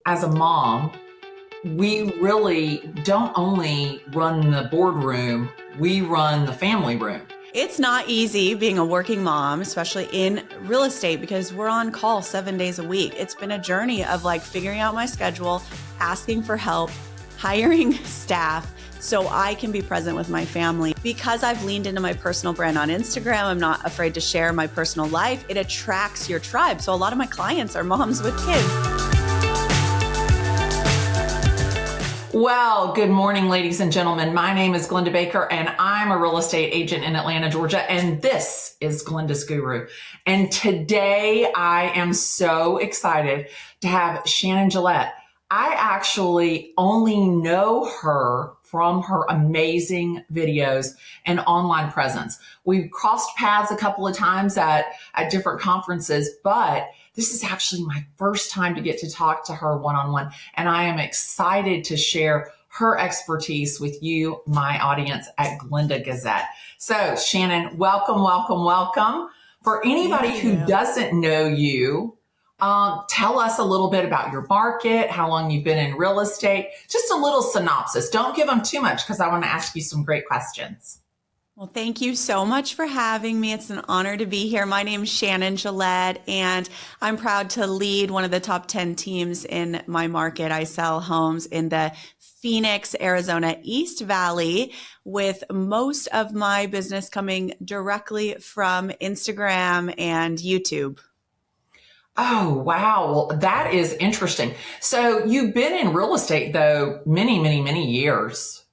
as a mom, we really don't only run the boardroom, we run the family room. It's not easy being a working mom, especially in real estate, because we're on call 7 days a week. It's been a journey of figuring out my schedule, asking for help, hiring staff so I can be present with my family. Because I've leaned into my personal brand on Instagram, I'm not afraid to share my personal life. It attracts your tribe. So a lot of my clients are moms with kids. Well, good morning, ladies and gentlemen. My name is Glennda Baker, and I'm a real estate agent in Atlanta, Georgia, and this is Glenda's Guru. And today I am so excited to have Shannon Gillette. I actually only know her from her amazing videos and online presence. We've crossed paths a couple of times at different conferences, but this is actually my first time to get to talk to her one-on-one, and I am excited to share her expertise with you, my audience at Glennda Gazette. So Shannon, welcome, welcome, welcome. For anybody who doesn't know you, tell us a little bit about your market, how long you've been in real estate, just a little synopsis. Don't give them too much because I want to ask you some great questions. Well, thank you so much for having me. It's an honor to be here. My name is Shannon Gillette, and I'm proud to lead one of the top 10 teams in my market. I sell homes in the Phoenix, Arizona, East Valley, with most of my business coming directly from Instagram and YouTube. Oh, wow. Well, that is interesting. So you've been in real estate, though, many years.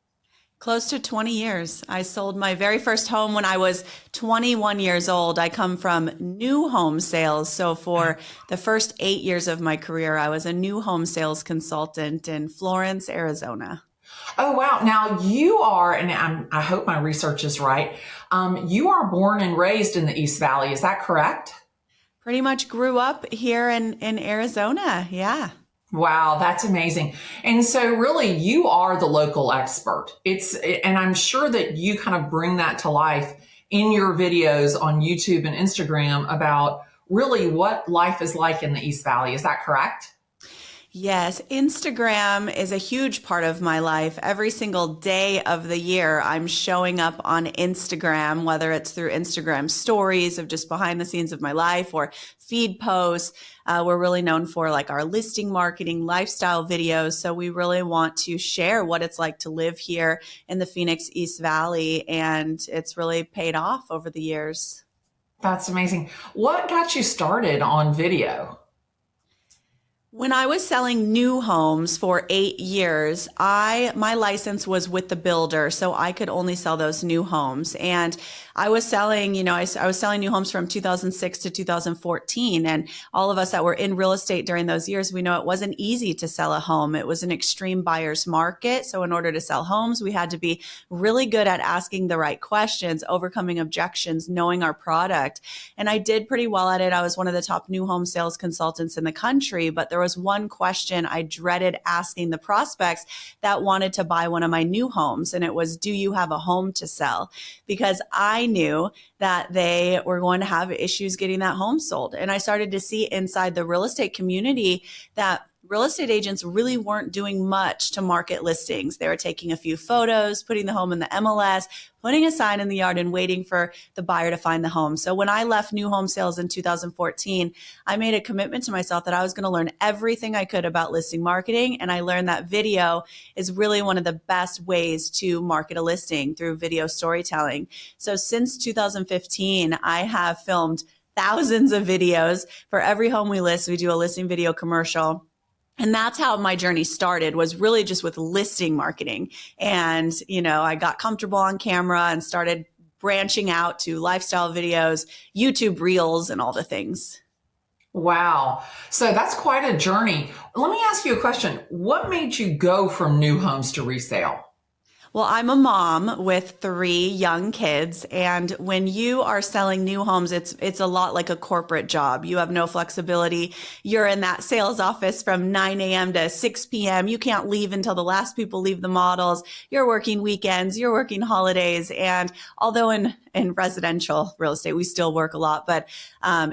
Close to 20 years. I sold my very first home when I was 21 years old. I come from new home sales. So for the first 8 years of my career, I was a new home sales consultant in Florence, Arizona. Oh, wow. Now you are, and I hope my research is right, you are born and raised in the East Valley. Is that correct? Pretty much grew up here in Arizona. Yeah. Wow, that's amazing. And so really you are the local expert. And I'm sure that you kind of bring that to life in your videos on YouTube and Instagram about really what life is like in the East Valley. Is that correct? Yes, Instagram is a huge part of my life. Every single day of the year, I'm showing up on Instagram, whether it's through Instagram stories of just behind the scenes of my life or feed posts. We're really known for our listing marketing, lifestyle videos. So we really want to share what it's like to live here in the Phoenix East Valley. And it's really paid off over the years. That's amazing. What got you started on video? When I was selling new homes for 8 years, my license was with the builder, so I could only sell those new homes. And I was selling, I was selling new homes from 2006 to 2014. And all of us that were in real estate during those years, we know it wasn't easy to sell a home. It was an extreme buyer's market. So in order to sell homes, we had to be really good at asking the right questions, overcoming objections, knowing our product. And I did pretty well at it. I was one of the top new home sales consultants in the country, but there was one question I dreaded asking the prospects that wanted to buy one of my new homes. And it was, do you have a home to sell? Because I knew that they were going to have issues getting that home sold. And I started to see inside the real estate community that real estate agents really weren't doing much to market listings. They were taking a few photos, putting the home in the MLS, putting a sign in the yard and waiting for the buyer to find the home. So when I left new home sales in 2014, I made a commitment to myself that I was going to learn everything I could about listing marketing. And I learned that video is really one of the best ways to market a listing through video storytelling. So since 2015, I have filmed thousands of videos. For every home we list, we do a listing video commercial. And that's how my journey started, was really just with listing marketing. And, I got comfortable on camera and started branching out to lifestyle videos, YouTube reels, and all the things. Wow. So that's quite a journey. Let me ask you a question. What made you go from new homes to resale? Well, I'm a mom with 3 young kids, and when you are selling new homes, it's a lot like a corporate job. You have no flexibility. You're in that sales office from 9 a.m. to 6 p.m. You can't leave until the last people leave the models. You're working weekends, you're working holidays. And although in in residential real estate. We still work a lot, but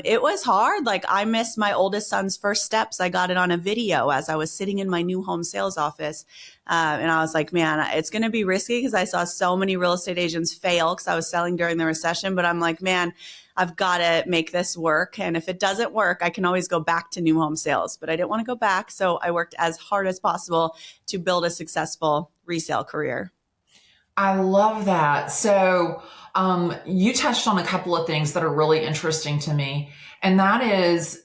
it was hard. Like I missed my oldest son's first steps. I got it on a video as I was sitting in my new home sales office. And I was like, man, it's going to be risky because I saw so many real estate agents fail because I was selling during the recession. But I'm like, man, I've got to make this work. And if it doesn't work, I can always go back to new home sales. But I didn't want to go back. So I worked as hard as possible to build a successful resale career. I love that. So you touched on a couple of things that are really interesting to me. And that is,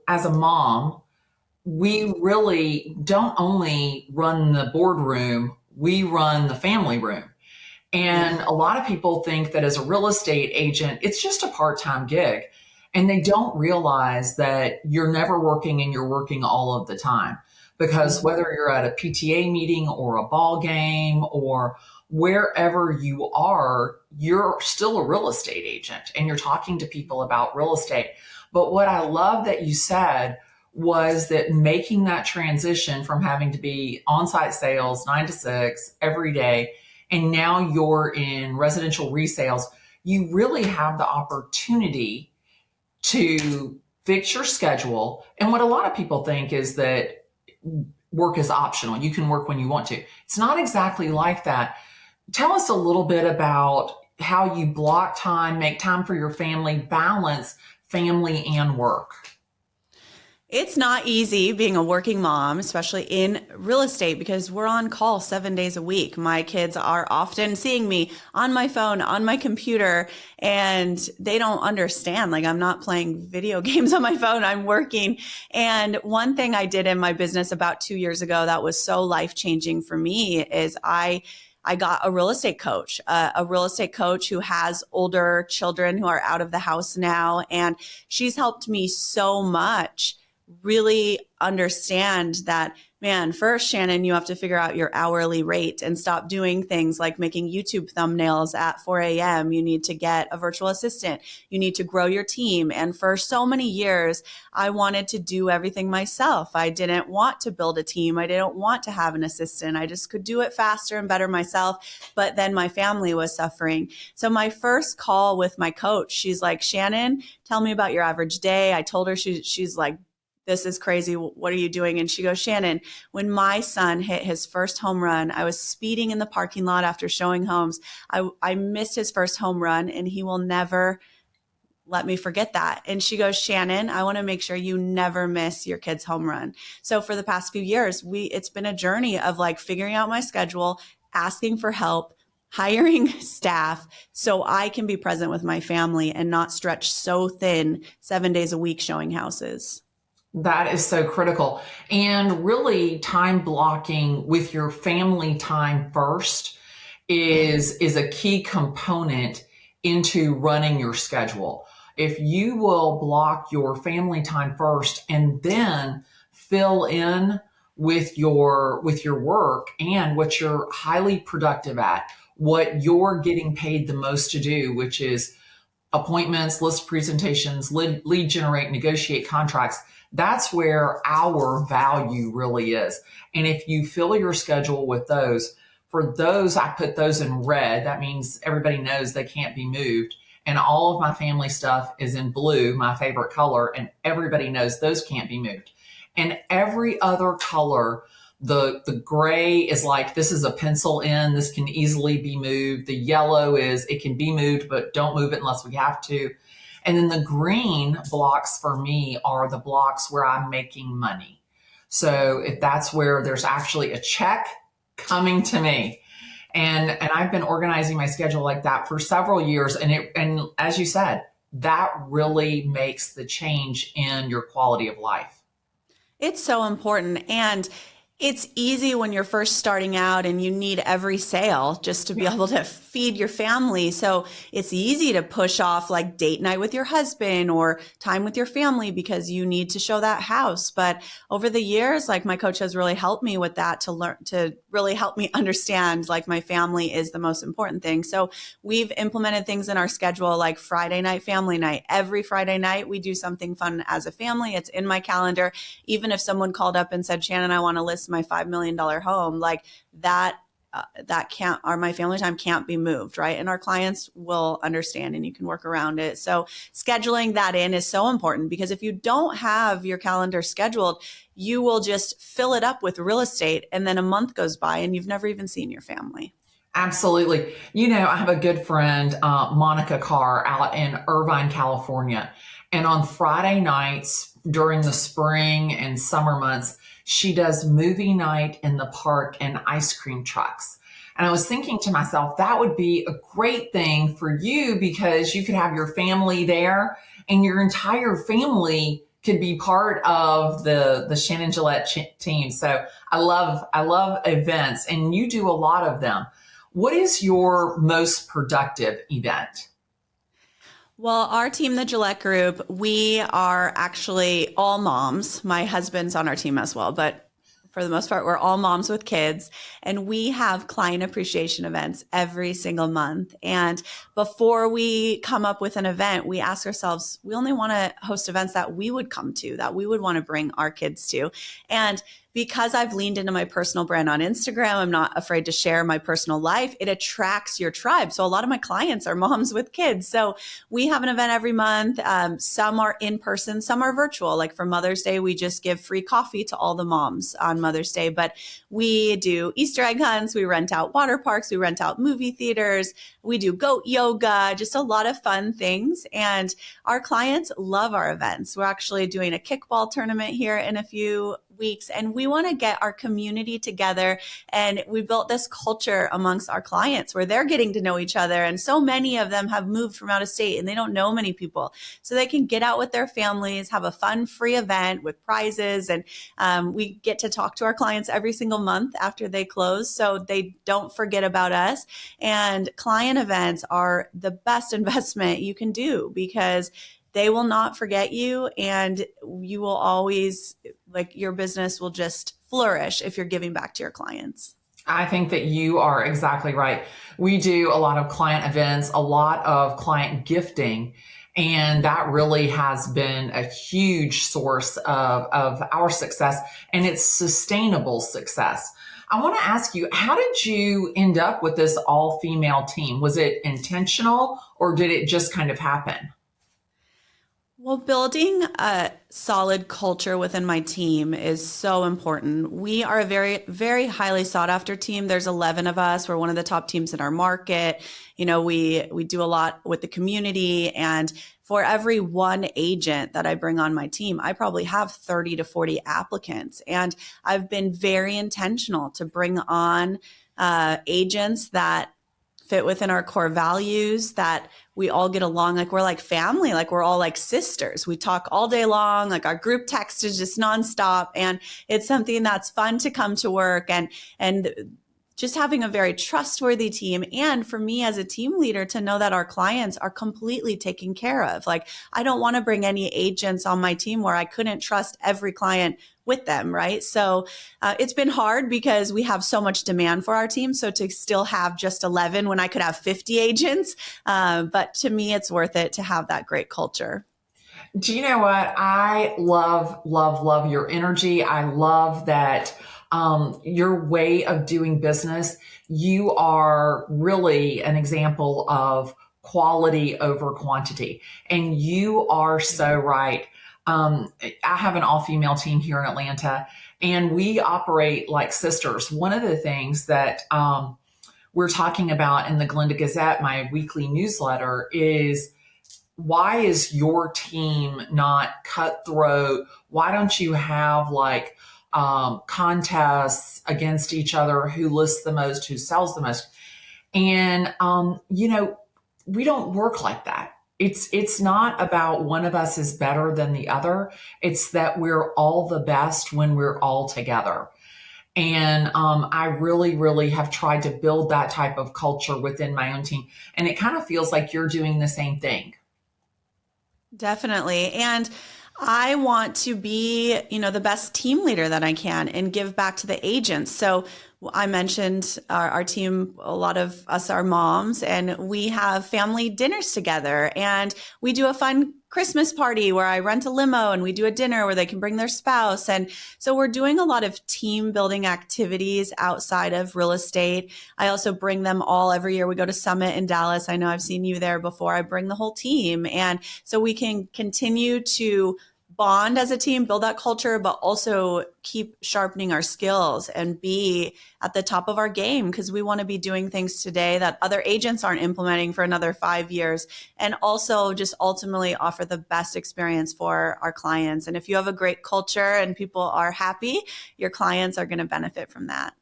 as a mom, we really don't only run the boardroom, we run the family room. And a lot of people think that as a real estate agent, it's just a part-time gig. And they don't realize that you're never working and you're working all of the time. Because whether you're at a PTA meeting or a ball game or wherever you are, you're still a real estate agent and you're talking to people about real estate. But what I love that you said was that making that transition from having to be on-site sales 9 to 6 every day, and now you're in residential resales, you really have the opportunity to fix your schedule. And what a lot of people think is that work is optional. You can work when you want to. It's not exactly like that. Tell us a little bit about how you block time, make time for your family, balance family and work. It's not easy being a working mom, especially in real estate, because we're on call 7 days a week. My kids are often seeing me on my phone, on my computer, and they don't understand. Like I'm not playing video games on my phone, I'm working. And one thing I did in my business about 2 years ago that was so life-changing for me is I got a real estate coach who has older children who are out of the house now. And she's helped me so much really understand that, man, first, Shannon, you have to figure out your hourly rate and stop doing things like making YouTube thumbnails at 4 a.m. You need to get a virtual assistant. You need to grow your team. And for so many years, I wanted to do everything myself. I didn't want to build a team. I didn't want to have an assistant. I just could do it faster and better myself. But then my family was suffering. So my first call with my coach, she's like, Shannon, tell me about your average day. I told her, she's like, this is crazy. What are you doing? And she goes, Shannon, when my son hit his first home run, I was speeding in the parking lot after showing homes. I missed his first home run and he will never let me forget that. And she goes, Shannon, I want to make sure you never miss your kid's home run. So for the past few years, it's been a journey of like figuring out my schedule, asking for help, hiring staff so I can be present with my family and not stretch so thin 7 days a week showing houses. That is so critical. And really time blocking with your family time first is a key component into running your schedule. If you will block your family time first and then fill in with your work and what you're highly productive at, what you're getting paid the most to do, which is appointments, list presentations, lead generate, negotiate contracts, that's where our value really is. And if you fill your schedule with those, for those, I put those in red. That means everybody knows they can't be moved. And all of my family stuff is in blue, my favorite color, and everybody knows those can't be moved. And every other color, the gray is like, this is a pencil in, this can easily be moved. The yellow is, it can be moved, but don't move it unless we have to. And then the green blocks for me are the blocks where I'm making money. So if that's where there's actually a check coming to me. And I've been organizing my schedule like that for several years. And as you said, that really makes the change in your quality of life. It's so important. And it's easy when you're first starting out and you need every sale just to be able to feed your family. So it's easy to push off like date night with your husband or time with your family because you need to show that house. But over the years, like my coach has really helped me with that to really help me understand like my family is the most important thing. So we've implemented things in our schedule like Friday night, family night. Every Friday night, we do something fun as a family. It's in my calendar. Even if someone called up and said, Shannon, I want to list my $5 million home, like that that can't, or my family time can't be moved, right? And our clients will understand and you can work around it. So scheduling that in is so important, because if you don't have your calendar scheduled, you will just fill it up with real estate, and then a month goes by and you've never even seen your family. Absolutely. I have a good friend, Monica Carr, out in Irvine, California. And on Friday nights during the spring and summer months, she does movie night in the park and ice cream trucks. And I was thinking to myself, that would be a great thing for you, because you could have your family there and your entire family could be part of the Shannon Gillette team. So I love events, and you do a lot of them. What is your most productive event? Well, our team, the Gillette Group, we are actually all moms. My husband's on our team as well, but for the most part, we're all moms with kids, and we have client appreciation events every single month. And before we come up with an event, we ask ourselves, we only want to host events that we would come to, that we would want to bring our kids to. And because I've leaned into my personal brand on Instagram, I'm not afraid to share my personal life. It attracts your tribe. So a lot of my clients are moms with kids. So we have an event every month. Some are in person, some are virtual. Like for Mother's Day, we just give free coffee to all the moms on Mother's Day. But we do Easter egg hunts. We rent out water parks. We rent out movie theaters. We do goat yoga, just a lot of fun things. And our clients love our events. We're actually doing a kickball tournament here in a few weeks, and we want to get our community together. And we built this culture amongst our clients where they're getting to know each other. And so many of them have moved from out of state and they don't know many people. So they can get out with their families, have a fun, free event with prizes. And we get to talk to our clients every single month after they close, so they don't forget about us. And client events are the best investment you can do, because they will not forget you, and you will always, like, your business will just flourish if you're giving back to your clients. I think that you are exactly right. We do a lot of client events, a lot of client gifting, and that really has been a huge source of our success, and it's sustainable success. I want to ask you, how did you end up with this all-female team? Was it intentional, or did it just kind of happen? Well, building a solid culture within my team is so important. We are a very, very highly sought after team. There's 11 of us. We're one of the top teams in our market. We do a lot with the community, and for every one agent that I bring on my team, I probably have 30 to 40 applicants. And I've been very intentional to bring on agents that fit within our core values, that we all get along, like we're like family, like we're all like sisters. We talk all day long, like our group text is just nonstop, and it's something that's fun to come to work, and just having a very trustworthy team. And for me as a team leader, to know that our clients are completely taken care of. Like, I don't want to bring any agents on my team where I couldn't trust every client with them, right? So it's been hard because we have so much demand for our team. So to still have just 11 when I could have 50 agents, but to me, it's worth it to have that great culture. Do you know what? I love your energy. I love that your way of doing business. You are really an example of quality over quantity. And you are so right. I have an all-female team here in Atlanta, and we operate like sisters. One of the things that we're talking about in the Glennda Gazette, my weekly newsletter, is, why is your team not cutthroat? Why don't you have like contests against each other, who lists the most, who sells the most? And we don't work like that. It's not about one of us is better than the other. It's that we're all the best when we're all together. And I really, really have tried to build that type of culture within my own team. And it kind of feels like you're doing the same thing. Definitely. And I want to be, the best team leader that I can and give back to the agents. So I mentioned our team, a lot of us are moms, and we have family dinners together. And we do a fun Christmas party where I rent a limo and we do a dinner where they can bring their spouse. And so we're doing a lot of team building activities outside of real estate. I also bring them all every year. We go to Summit in Dallas. I know I've seen you there before. I bring the whole team. And so we can continue to bond as a team, build that culture, but also keep sharpening our skills and be at the top of our game, because we want to be doing things today that other agents aren't implementing for another 5 years, and also just ultimately offer the best experience for our clients. And if you have a great culture and people are happy, your clients are going to benefit from that.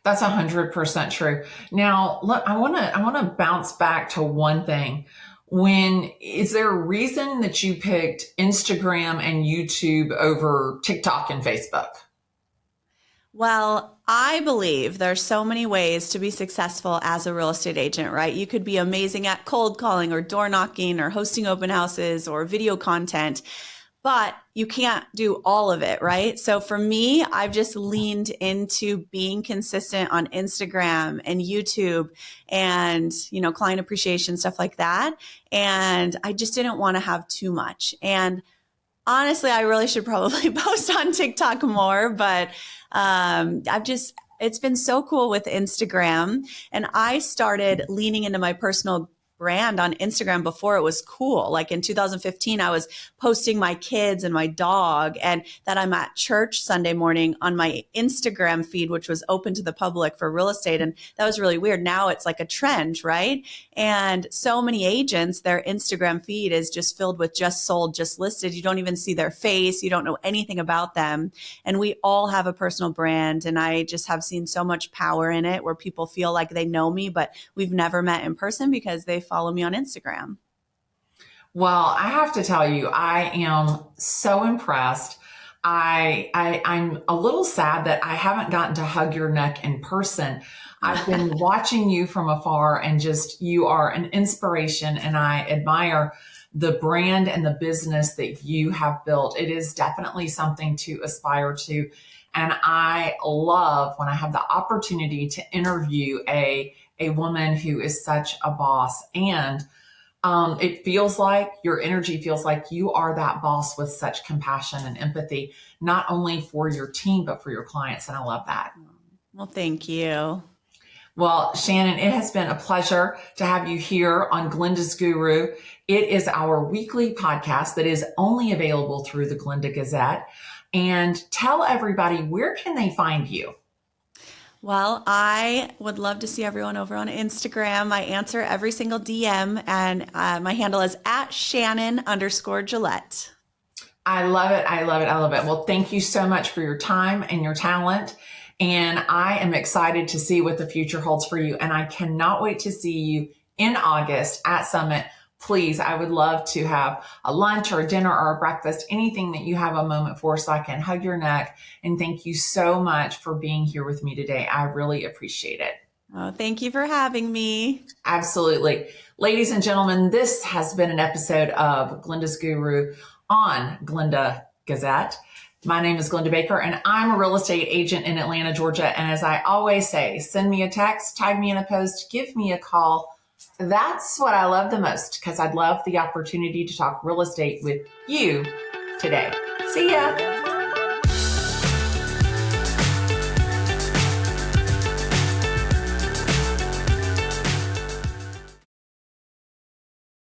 That's 100% true. Now, look, I want to bounce back to one thing. Is there a reason that you picked Instagram and YouTube over TikTok and Facebook? Well, I believe there's so many ways to be successful as a real estate agent, right? You could be amazing at cold calling or door knocking or hosting open houses or video content, but you can't do all of it, right? So for me, I've just leaned into being consistent on Instagram and YouTube and, client appreciation, stuff like that. And I just didn't want to have too much. And honestly, I really should probably post on TikTok more, but it's been so cool with Instagram. And I started leaning into my personal brand on Instagram before it was cool. Like in 2015, I was posting my kids and my dog, and that I'm at church Sunday morning on my Instagram feed, which was open to the public for real estate. And that was really weird. Now it's like a trend, right? And so many agents, their Instagram feed is just filled with just sold, just listed. You don't even see their face. You don't know anything about them. And we all have a personal brand. And I just have seen so much power in it, where people feel like they know me, but we've never met in person because they follow me on Instagram. Well, I have to tell you, I am so impressed. I'm a little sad that I haven't gotten to hug your neck in person. I've been watching you from afar, and just, you are an inspiration, and I admire the brand and the business that you have built. It is definitely something to aspire to. And I love when I have the opportunity to interview a woman who is such a boss. And it feels like your energy feels like you are that boss with such compassion and empathy, not only for your team, but for your clients. And I love that. Well, thank you. Well, Shannon, it has been a pleasure to have you here on Glennda's Guru. It is our weekly podcast that is only available through the Glennda Gazette. And tell everybody, where can they find you? Well, I would love to see everyone over on Instagram. I answer every single DM, and my handle is @Shannon_Gillette. I love it. I love it. I love it. Well, thank you so much for your time and your talent. And I am excited to see what the future holds for you. And I cannot wait to see you in August at Summit. Please, I would love to have a lunch or a dinner or a breakfast, anything that you have a moment for, so I can hug your neck. And thank you so much for being here with me today. I really appreciate it. Oh, thank you for having me. Absolutely. Ladies and gentlemen, this has been an episode of Glennda's Guru on Glennda Gazette. My name is Glennda Baker, and I'm a real estate agent in Atlanta, Georgia. And as I always say, send me a text, tag me in a post, give me a call. That's what I love the most, because I'd love the opportunity to talk real estate with you today. See ya.